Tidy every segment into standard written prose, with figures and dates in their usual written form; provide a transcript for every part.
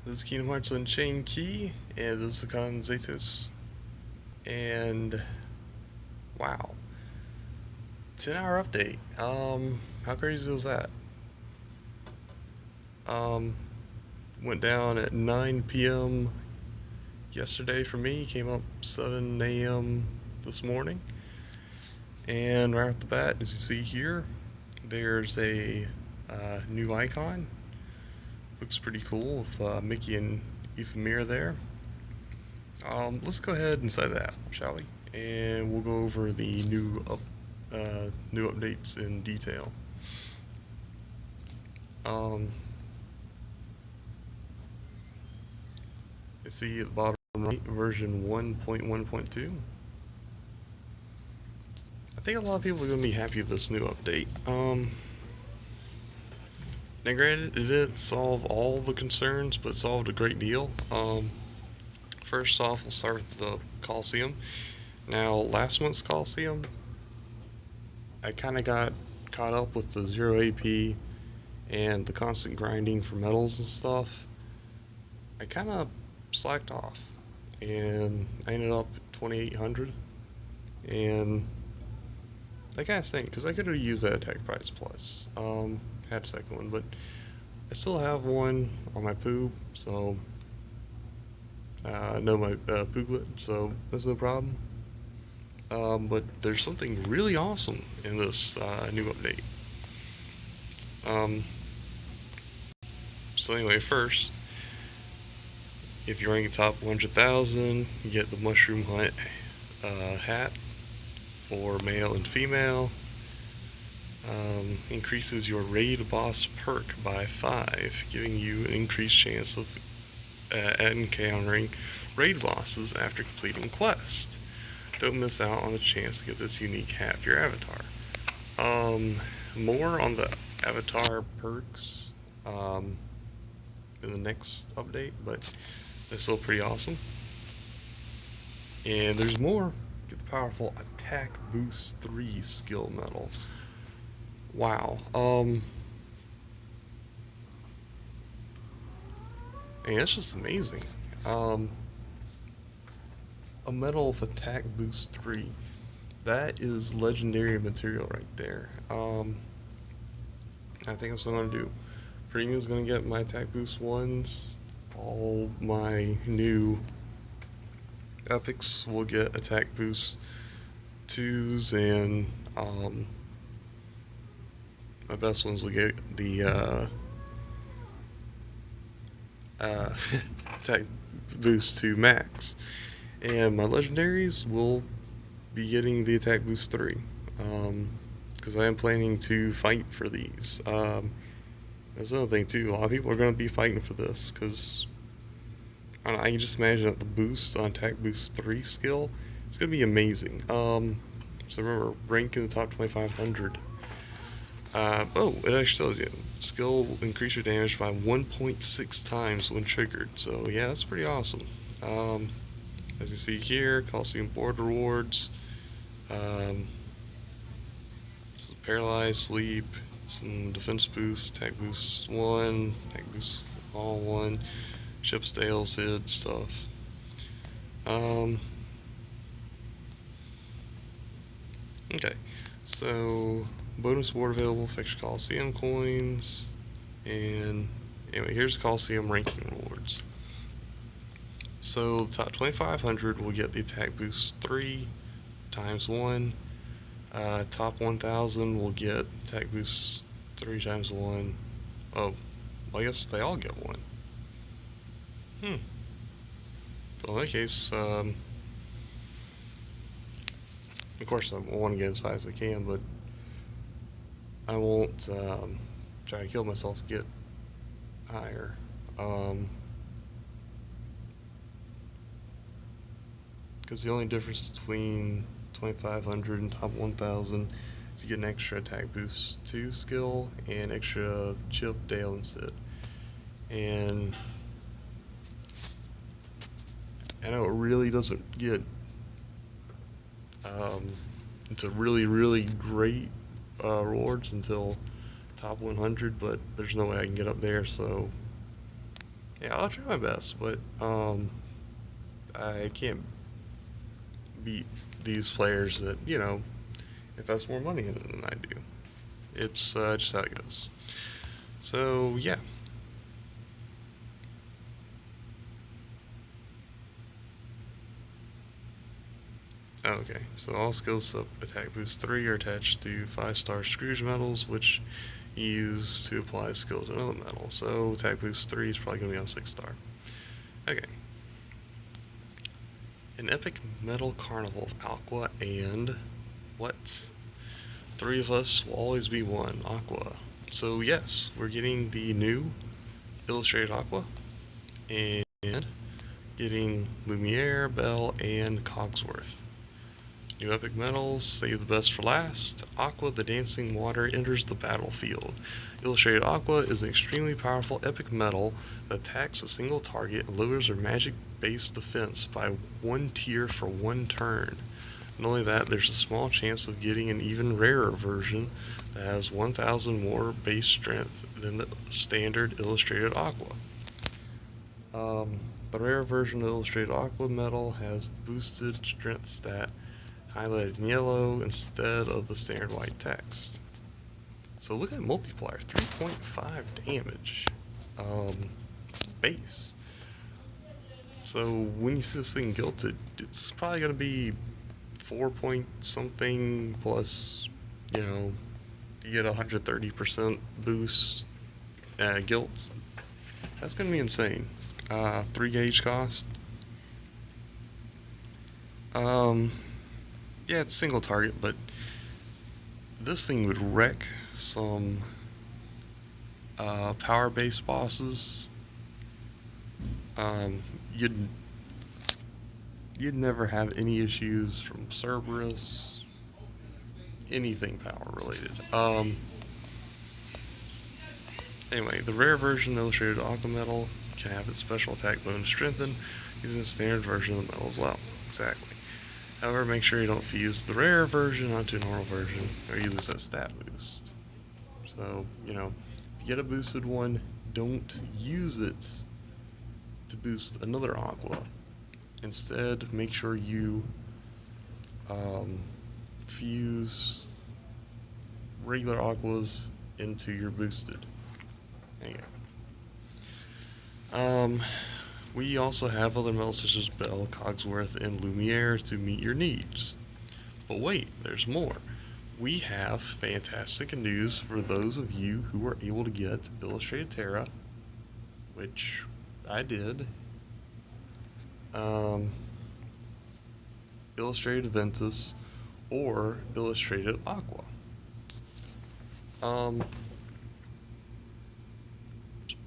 This is KHuX and Chain Key, and this is Khan Zetus. And wow, 10-hour update. How crazy was that? Um, Went down at 9 p.m. yesterday for me. Came up 7 a.m. this morning, and right off the bat, as you see here, there's a new icon. Looks pretty cool with Mickey and Ephemera there. Let's go ahead and say that, shall we? And we'll go over the new updates in detail. Um, you see at the bottom right, version 1.1.2. I think a lot of people are going to be happy with this new update. Now, granted, it didn't solve all the concerns, but solved a great deal. First off, we'll start with the Coliseum. Now, last month's Coliseum, I kind of got caught up with the 0 AP and the constant grinding for metals and stuff. I kind of slacked off, and I ended up at 2,800, and that kind of stinks because I could have used that attack price plus. Had a second one, but I still have one on my poop, so no, my Pooglet, so that's no problem. But there's something really awesome in this new update. Um, so anyway, first, if you're ranking top 100,000, you get the Mushroom Hunt hat for male and female. Increases your raid boss perk by 5, giving you an increased chance of encountering raid bosses after completing quests. Don't miss out on the chance to get this unique hat for your avatar. More on the avatar perks in the next update, but it's still pretty awesome. And there's more. Get the powerful Attack Boost 3 skill medal. Wow. And it's just amazing. A medal with Attack Boost 3. That is legendary material right there. I think that's what I'm gonna do. Premium's gonna get my Attack Boost 1s. All my new epics will get Attack Boost 2s, and my best ones will get the Attack Boost 2 Max. And my legendaries will be getting the Attack Boost 3. Because I am planning to fight for these. That's another thing too. A lot of people are going to be fighting for this because I can just imagine that the boost on Attack Boost 3 skill is going to be amazing. So remember, rank in the top 2,500. Oh, it actually tells you. Skill will increase your damage by 1.6 times when triggered. So yeah, that's pretty awesome. As you see here, Coliseum board rewards. Paralyze, sleep, some defense boost, attack boost 1, attack boost all 1, ship stale, Sid stuff. Okay, so bonus board available for extra Coliseum coins, and anyway, here's the Coliseum ranking rewards. So the top 2,500 will get the attack boost 3 times 1. Top 1,000 will get attack boost 3 times 1. Oh, well, I guess they all get 1. Well, in that case, of course I want to get as high as I can, but I won't try to kill myself to get higher. Because the only difference between 2,500 and top 1,000 is you get an extra attack boost 2 skill and extra chip, Dale, and Sid. And I know it really doesn't get into really great rewards until top 100, but there's no way I can get up there, so Yeah, I'll try my best, but I can't beat these players that invest more money in it than I do. It's just how it goes. So yeah. Okay, so all skills up attack boost 3 are attached to 5-star Scrooge medals, which you use to apply skill to another medal. So attack boost 3 is probably going to be on 6-star. Okay. An epic metal carnival of Aqua and what? Three of us will always be one, Aqua. So yes, we're getting the new illustrated Aqua and getting Lumiere, Bell, and Cogsworth. New epic medals, save the best for last. Aqua, the dancing water, enters the battlefield. Illustrated Aqua is an extremely powerful epic medal that attacks a single target and lowers their magic-based defense by 1 tier for 1 turn. Not only that, there's a small chance of getting an even rarer version that has 1,000 more base strength than the standard Illustrated Aqua. The rare version of Illustrated Aqua Metal has boosted strength stat highlighted in yellow instead of the standard white text. So look at multiplier, 3.5 damage base. So when you see this thing gilted, it's probably going to be 4 point something plus, you get 130% boost gilt. That's going to be insane. 3 gauge cost. Yeah, it's single target, but this thing would wreck some power base bosses. Um, you'd you'd never have any issues from Cerberus, anything power related. Anyway, the rare version illustrated Aqua Metal can have its special attack bonus strengthened using the standard version of the metal as well. Exactly. However, make sure you don't fuse the rare version onto a normal version, or you lose that stat boost. So, if you get a boosted one, don't use it to boost another Aqua. Instead, make sure you um, fuse regular Aquas into your boosted. There you go. We also have other metals such as Bell, Cogsworth, and Lumiere to meet your needs. But wait, there's more. We have fantastic news for those of you who were able to get Illustrated Terra, which I did. Illustrated Ventus, or Illustrated Aqua.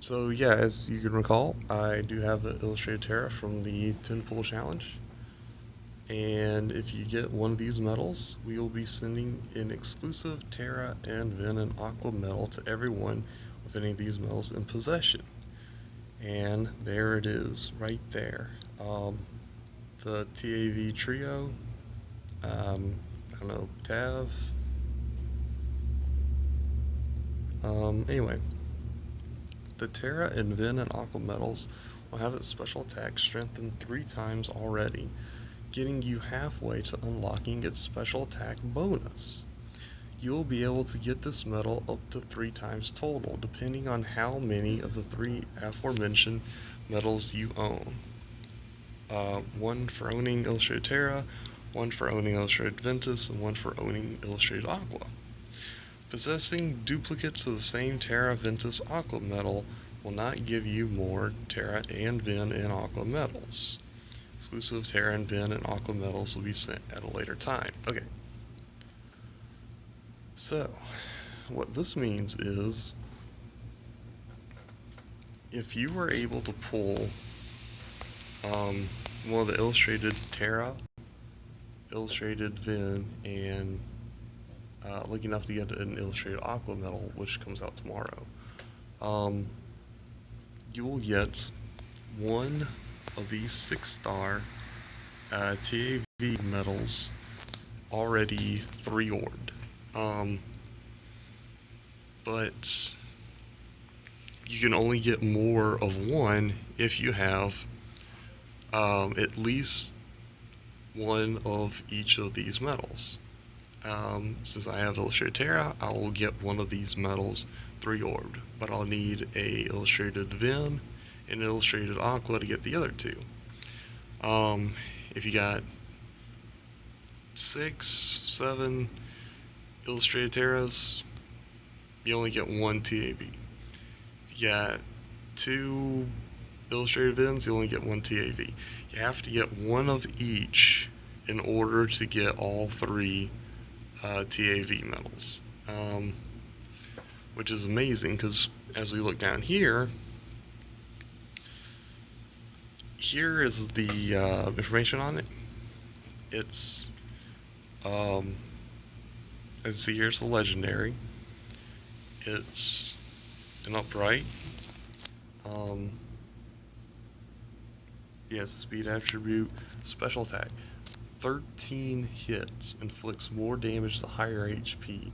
So yeah, as you can recall, I do have the Illustrated Terra from the 10 Pull Challenge. And if you get one of these medals, we will be sending an exclusive Terra and Ven and Aqua medal to everyone with any of these medals in possession. And there it is, right there. The TAV trio, I don't know, Tav. Anyway, the Terra and Ven and Aqua medals will have its special attack strengthened 3 times already, getting you halfway to unlocking its special attack bonus. You'll be able to get this medal up to 3 times total, depending on how many of the 3 aforementioned medals you own. 1 for owning Illustrated Terra, 1 for owning Illustrated Ventus, and 1 for owning Illustrated Aqua. Possessing duplicates of the same Terra Ventus Aqua medal will not give you more Terra and Ven and Aqua medals. Exclusive Terra and Ven and Aqua medals will be sent at a later time. Okay. So, what this means is, if you were able to pull one of the Illustrated Terra, Illustrated Ven, and lucky enough to get an Illustrated Aqua medal, which comes out tomorrow, you will get one of these 6-star TAV medals already 3-orbed. But you can only get more of one if you have at least one of each of these metals. Since I have Illustrated Terra, I will get one of these metals 3-orbed, but I'll need a Illustrated Ven and Illustrated Aqua to get the other two. If you got 6, 7 Illustrated Terras, you only get one TAV. If you got 2 Illustrated Vens, you only get one TAV. You have to get one of each in order to get all 3 TAV metals, which is amazing because as we look down here, here is the information on it. It's as you see, here's the legendary. It's an upright. Yes, speed attribute, special attack. 13 hits, inflicts more damage to higher HP.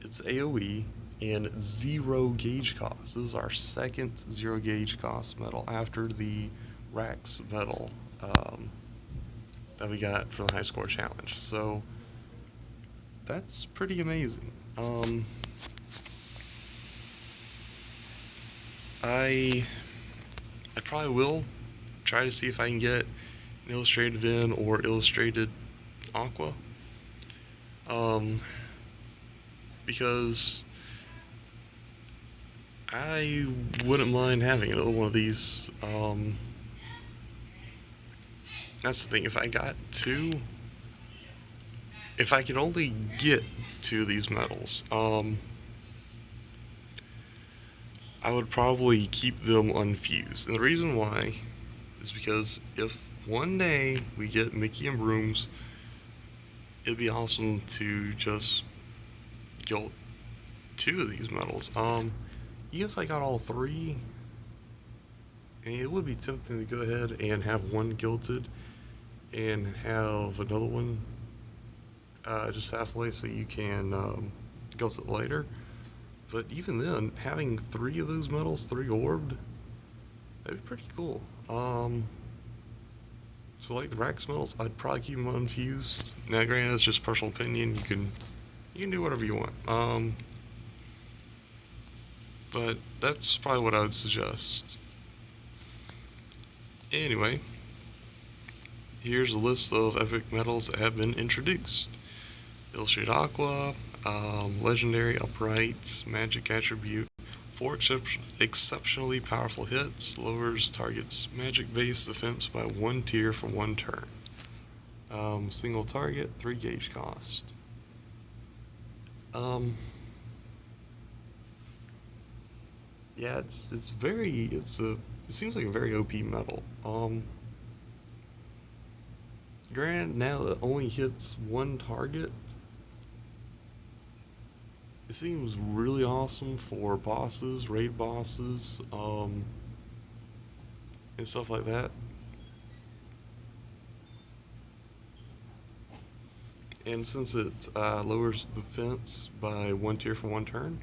It's AoE and 0 gauge cost. This is our second 0 gauge cost metal after the Rax metal that we got for the high score challenge. So that's pretty amazing. I probably will try to see if I can get an Illustrated Ven or Illustrated Aqua. Because I wouldn't mind having another one of these. That's the thing, if I got 2, if I could only get 2 of these metals, I would probably keep them unfused. And the reason why is because if one day we get Mickey and Brooms, it'd be awesome to just gilt 2 of these metals. Even if I got all 3, I mean, it would be tempting to go ahead and have one gilted and have another one just halfway so you can gilt it later. But even then, having 3 of those metals 3-orbed, that'd be pretty cool. So like the Rax metals, I'd probably keep them unfused. Now granted, that's just personal opinion, you can do whatever you want. But that's probably what I would suggest. Anyway, here's a list of epic metals that have been introduced. Illustrated Aqua, Legendary, Upright, Magic Attribute, 4 exceptionally powerful hits, lowers target's magic-based defense by 1 tier for 1 turn. Single target, 3 gauge cost. Yeah, it seems like a very OP metal. Granted, now that it only hits 1 target, it seems really awesome for bosses, raid bosses, and stuff like that. And since it lowers defense by 1 tier for 1 turn,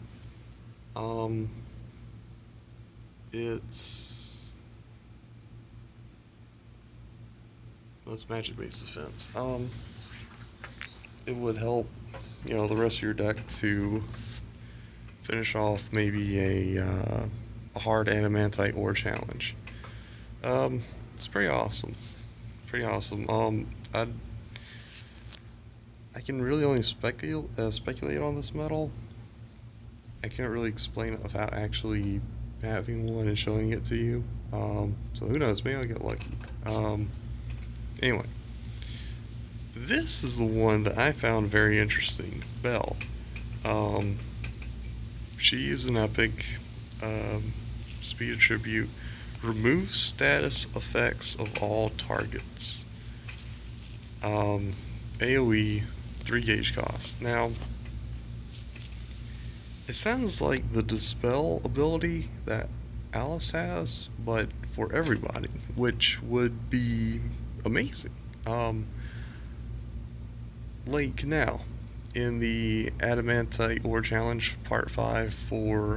that's magic-based defense. It would help, the rest of your deck to finish off maybe a hard adamantite ore challenge. It's pretty awesome. Pretty awesome. I can really only speculate on this metal. I can't really explain it without actually having one and showing it to you. So who knows? Maybe I'll get lucky. Anyway, this is the one that I found very interesting. Belle. She is an epic speed attribute. Remove status effects of all targets. AoE, 3 gauge cost. Now, it sounds like the Dispel ability that Alice has, but for everybody, which would be amazing. Like now, in the Adamantite Ore Challenge Part 5 for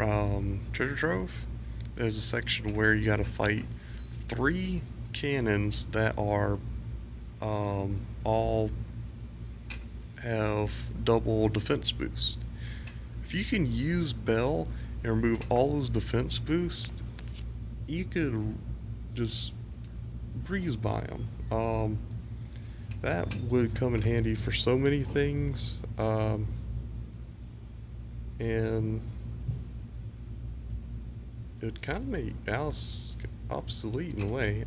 Treasure Trove, there's a section where you gotta fight 3 cannons that are all have double defense boost. If you can use Bell and remove all those defense boosts, you could just breeze by them. That would come in handy for so many things, and it would kind of make Alice obsolete in a way.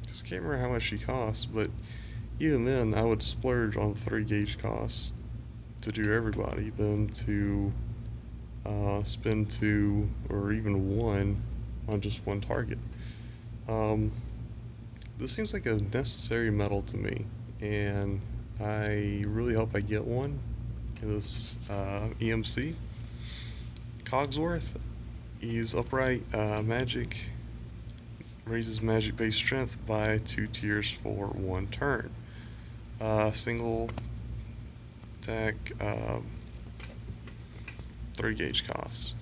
Just can't remember how much she costs, but even then, I would splurge on 3 gauge costs to do everybody than to spend 2 or even 1 on just 1 target. This seems like a necessary medal to me, and I really hope I get one in this EMC. Cogsworth, he's upright magic, raises magic base strength by 2 tiers for 1 turn. Single attack, 3 gauge cost.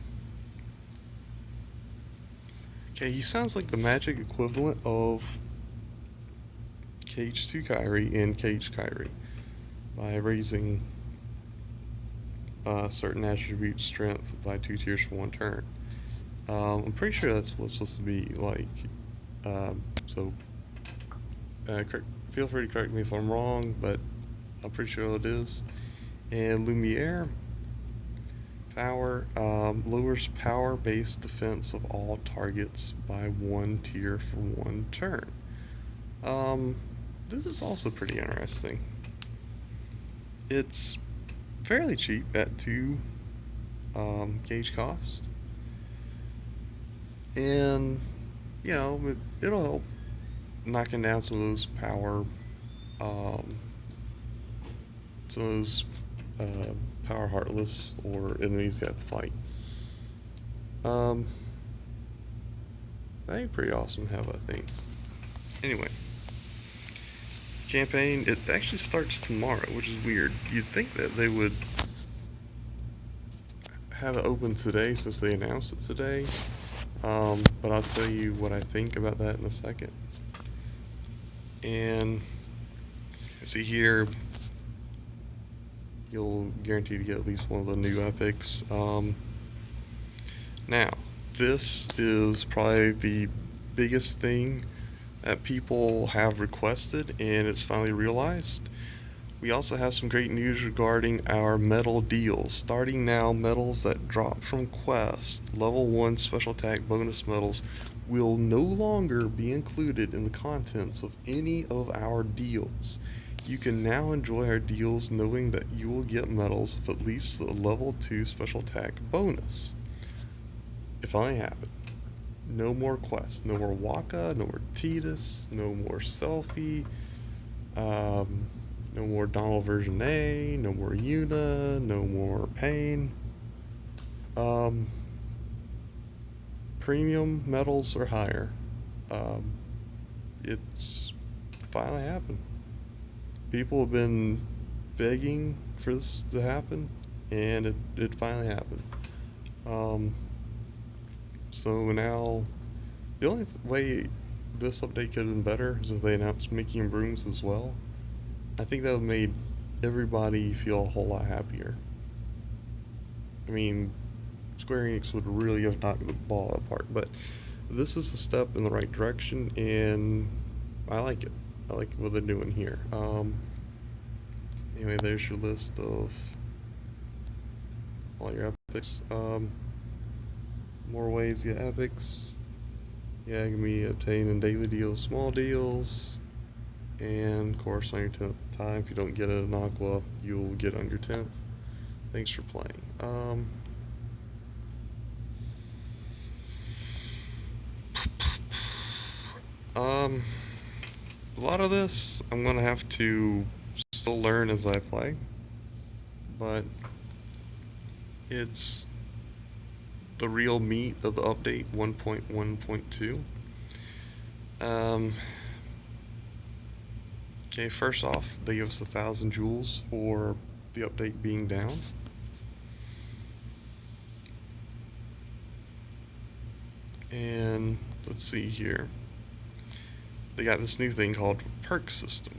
Okay, he sounds like the magic equivalent of KH2 Kyrie and KH Kyrie by raising certain attribute strength by 2 tiers for 1 turn. I'm pretty sure that's what's supposed to be like. So feel free to correct me if I'm wrong, but I'm pretty sure it is. And Lumiere power lowers power-based defense of all targets by 1 tier for 1 turn. This is also pretty interesting. It's fairly cheap at 2 gauge cost, and you know it'll help knocking down some of those power, some of those power heartless or enemies you have to fight. That'd be pretty awesome to have, I think. Anyway, campaign, it actually starts tomorrow, which is weird. You'd think that they would have it open today since they announced it today, but I'll tell you what I think about that in a second. And see here, you'll guarantee to get at least one of the new epics. Now, this is probably the biggest thing that people have requested, and it's finally realized. We also have some great news regarding our medal deals. Starting now, medals that drop from Quest, level 1 special attack bonus medals, will no longer be included in the contents of any of our deals. You can now enjoy our deals knowing that you will get medals of at least the level 2 special attack bonus. It finally happened. No more Quest, no more Waka, no more Tidus, no more Selfie, no more Donald version A, no more Yuna, no more Pain. Premium medals are higher. It's finally happened. People have been begging for this to happen, and it finally happened. So now, the only way this update could have been better is if they announced Mickey and Brooms as well. I think that would have made everybody feel a whole lot happier. I mean, Square Enix would really have knocked the ball apart, but this is a step in the right direction, and I like it. I like what they're doing here. Anyway, there's your list of all your epics. More ways to get epics. Yeah, it can be obtained in daily deals, small deals, and of course on your 10th time. If you don't get it in Aqua, you'll get it on your 10th. Thanks for playing. A lot of this I'm gonna have to still learn as I play, but it's the real meat of the update 1.1.2. Okay, first off, they give us 1,000 joules for the update being down. And let's see here. They got this new thing called perk system.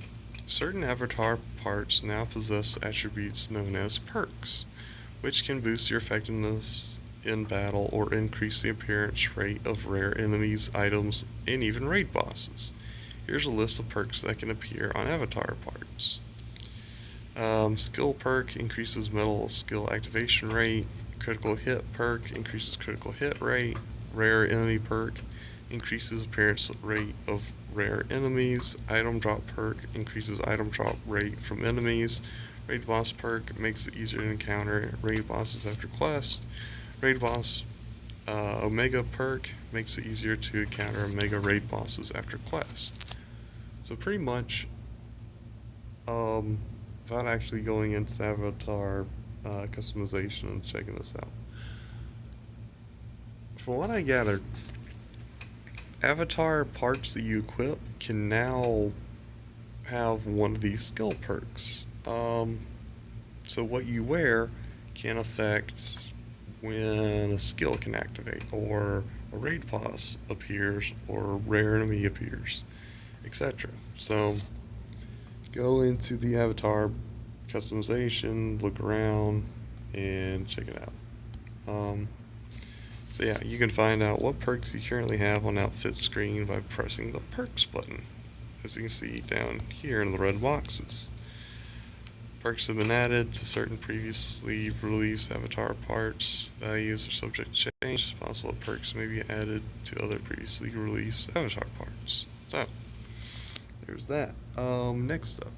Certain avatar parts now possess attributes known as perks, which can boost your effectiveness in battle or increase the appearance rate of rare enemies, items, and even raid bosses. Here's a list of perks that can appear on avatar parts. Skill perk increases metal skill activation rate. Critical hit perk increases critical hit rate. Rare enemy perk increases appearance rate of rare enemies. Item drop perk increases item drop rate from enemies. Raid boss perk makes it easier to encounter raid bosses after quest. Raid boss Omega perk makes it easier to encounter Omega raid bosses after quest. So pretty much, without actually going into the avatar customization and checking this out, from what I gathered, avatar parts that you equip can now have one of these skill perks. So what you wear can affect when a skill can activate, or a raid boss appears, or a rare enemy appears, etc. So go into the avatar customization, look around, and check it out. So yeah, you can find out what perks you currently have on outfit screen by pressing the perks button, as you can see down here in the red boxes. Perks have been added to certain previously released avatar parts. Values are subject to change. It's possible that perks may be added to other previously released avatar parts. So, there's that. Next up,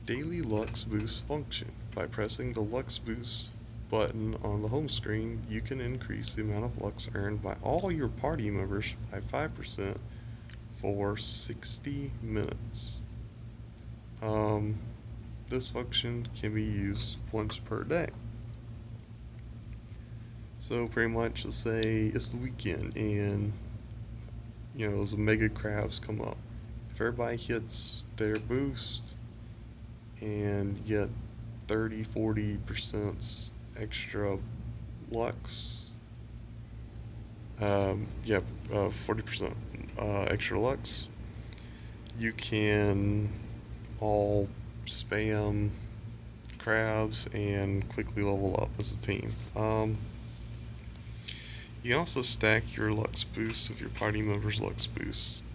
Daily Lux Boost function. By pressing the Lux Boost button on the home screen, you can increase the amount of Lux earned by all your party members by 5% for 60 minutes. This function can be used once per day. So pretty much, let's say it's the weekend and those mega crabs come up. If everybody hits their boost and get 30-40% extra lux, 40% extra lux, you can all spam crabs and quickly level up as a team. You can also stack your Lux boosts with your party members' Lux boosts,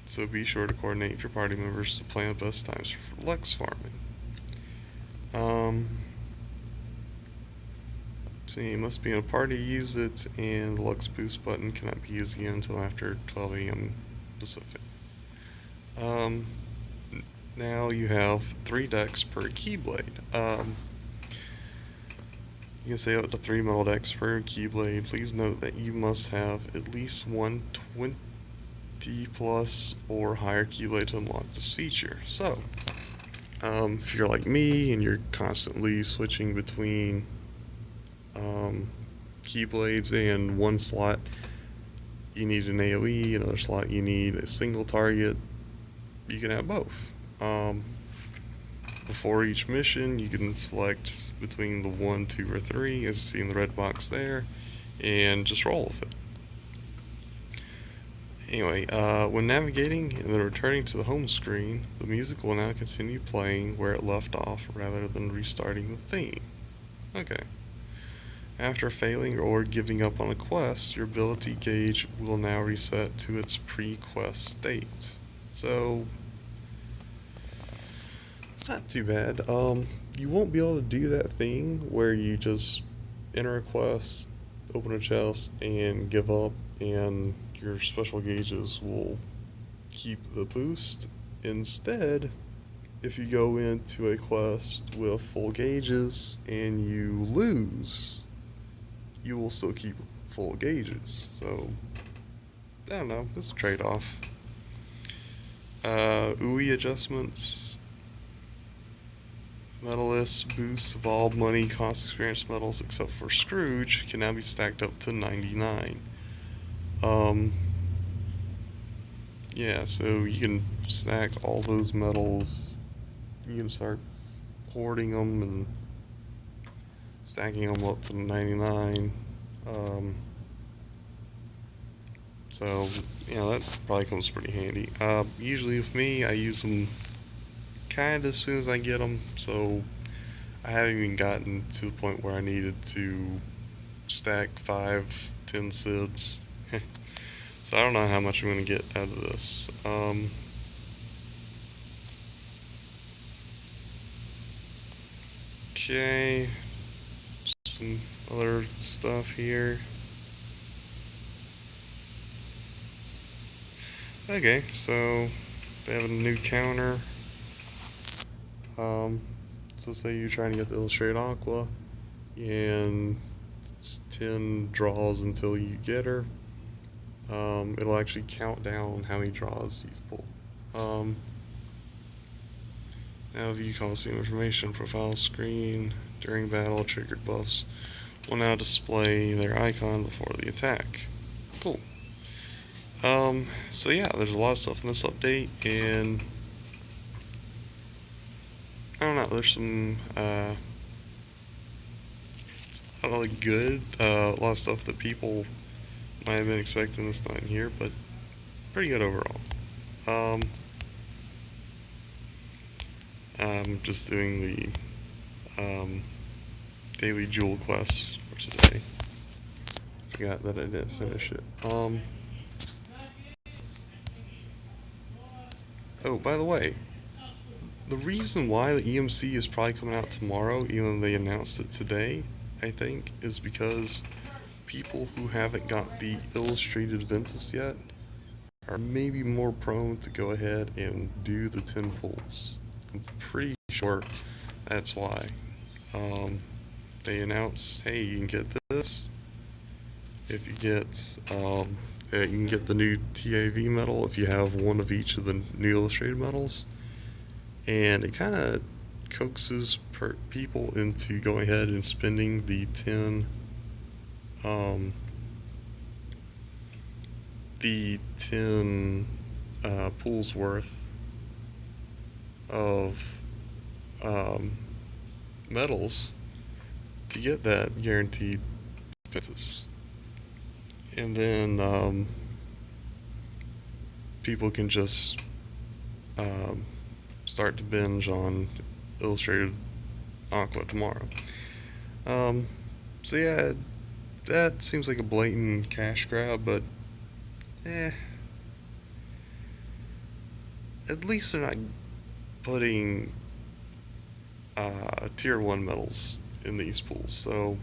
so be sure to coordinate with your party members to plan the best times for Lux farming. So you must be in a party to use it, and the Lux boost button cannot be used again until after 12 a.m. Pacific. Now you have 3 decks per Keyblade. You can say up to 3 metal decks per Keyblade. Please note that you must have at least one 20 plus or higher Keyblade to unlock this feature. So, if you're like me and you're constantly switching between Keyblades, and one slot you need an AoE, another slot you need a single target, you can have both. Before each mission, you can select between the 1, 2, or 3, as you see in the red box there, and just roll with it. Anyway, when navigating and then returning to the home screen, the music will now continue playing where it left off rather than restarting the theme. Okay. After failing or giving up on a quest, your ability gauge will now reset to its pre-quest state. So, not too bad. You won't be able to do that thing where you just enter a quest, open a chest, and give up, and your special gauges will keep the boost. Instead, if you go into a quest with full gauges and you lose, you will still keep full gauges. So, I don't know, it's a trade-off. UI adjustments. Medalists boosts of all money cost experience medals except for Scrooge can now be stacked up to 99. yeah, so you can stack all those metals. You can start hoarding them and stacking them up to 99. Um, so, that probably comes pretty handy. Usually with me, I use them kind of as soon as I get them, so I haven't even gotten to the point where I needed to stack 5, 10 SIDS. So I don't know how much I'm going to get out of this. Okay, some other stuff here. Okay, so they have a new counter. So say you're trying to get the Illustrated Aqua, and it's 10 draws until you get her. It'll actually count down how many draws you've pulled. Now view costume information, profile screen. During battle, triggered buffs will now display their icon before the attack. Cool. So yeah, there's a lot of stuff in this update, and I don't know, there's some, not really good, a lot of stuff that people might have been expecting that's not in here, but pretty good overall. I'm just doing the, daily jewel quest for today. Forgot that I didn't finish it. Oh, by the way, the reason why the EMC is probably coming out tomorrow, even though they announced it today, I think, is because people who haven't got the illustrated Ventus yet are maybe more prone to go ahead and do the 10 pulls. I'm pretty sure that's why. They announced, hey, you can get this if you get, you can get the new TAV medal if you have one of each of the new illustrated medals. And it kind of coaxes people into going ahead and spending um, the 10 pools worth of medals to get that guaranteed Ventus. And then people can just start to binge on Illustrated Aqua tomorrow. So yeah, that seems like a blatant cash grab, but at least they're not putting tier 1 medals in these pools. So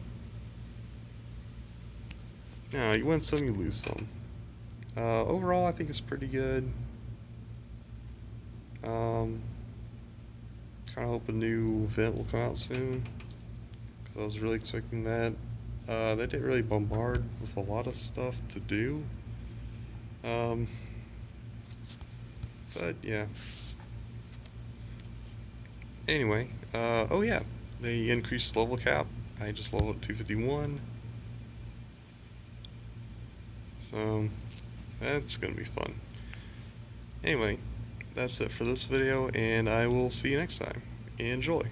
yeah, you win some, you lose some. Overall, I think it's pretty good. Kind of hope a new event will come out soon, because I was really expecting that. They didn't really bombard with a lot of stuff to do. But yeah. Anyway, oh yeah, they increased level cap. I just leveled 251. So that's gonna be fun. Anyway, that's it for this video, and I will see you next time. Enjoy.